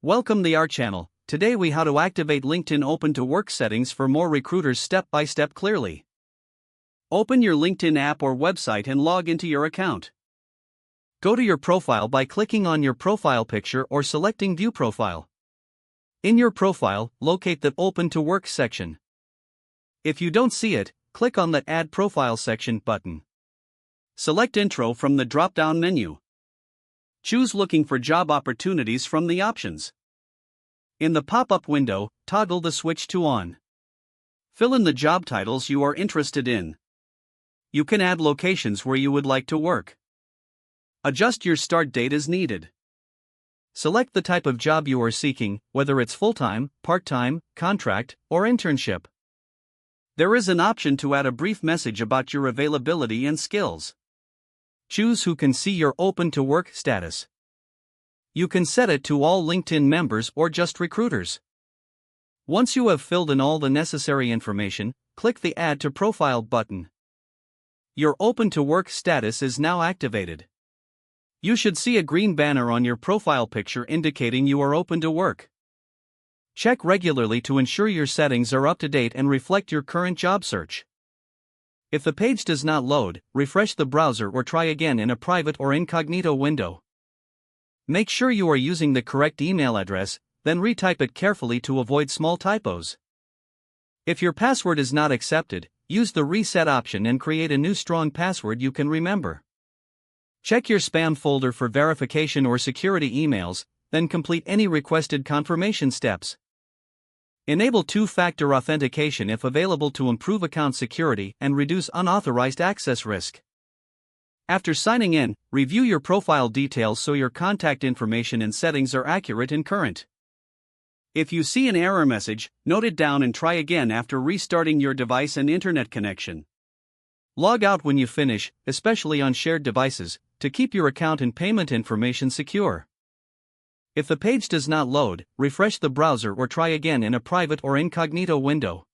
Welcome to our channel. Today we how to activate LinkedIn Open to Work settings for more recruiters step by step clearly. Open your LinkedIn app or website and log into your account. Go to your profile by clicking on your profile picture or selecting View Profile. In your profile, locate the Open to Work section. If you don't see it, click on the Add Profile section button. Select Intro from the drop-down menu. Choose Looking for Job Opportunities from the options. In the pop-up window, toggle the switch to On. Fill in the job titles you are interested in. You can add locations where you would like to work. Adjust your start date as needed. Select the type of job you are seeking, whether it's full-time, part-time, contract, or internship. There is an option to add a brief message about your availability and skills. Choose who can see your Open to Work status. You can set it to all LinkedIn members or just recruiters. Once you have filled in all the necessary information, click the Add to Profile button. Your Open to Work status is now activated. You should see a green banner on your profile picture indicating you are open to work. Check regularly to ensure your settings are up to date and reflect your current job search. If the page does not load, refresh the browser or try again in a private or incognito window. Make sure you are using the correct email address, then retype it carefully to avoid small typos. If your password is not accepted, use the reset option and create a new strong password you can remember. Check your spam folder for verification or security emails, then complete any requested confirmation steps. Enable two-factor authentication if available to improve account security and reduce unauthorized access risk. After signing in, review your profile details so your contact information and settings are accurate and current. If you see an error message, note it down and try again after restarting your device and internet connection. Log out when you finish, especially on shared devices, to keep your account and payment information secure. If the page does not load, refresh the browser or try again in a private or incognito window.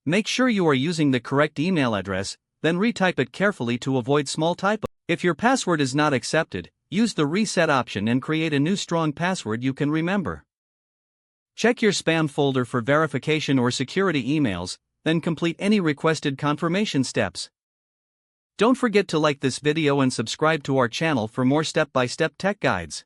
Make sure you are using the correct email address, then retype it carefully to avoid small typos. If your password is not accepted, use the reset option and create a new strong password you can remember. Check your spam folder for verification or security emails, then complete any requested confirmation steps. Don't forget to like this video and subscribe to our channel for more step-by-step tech guides.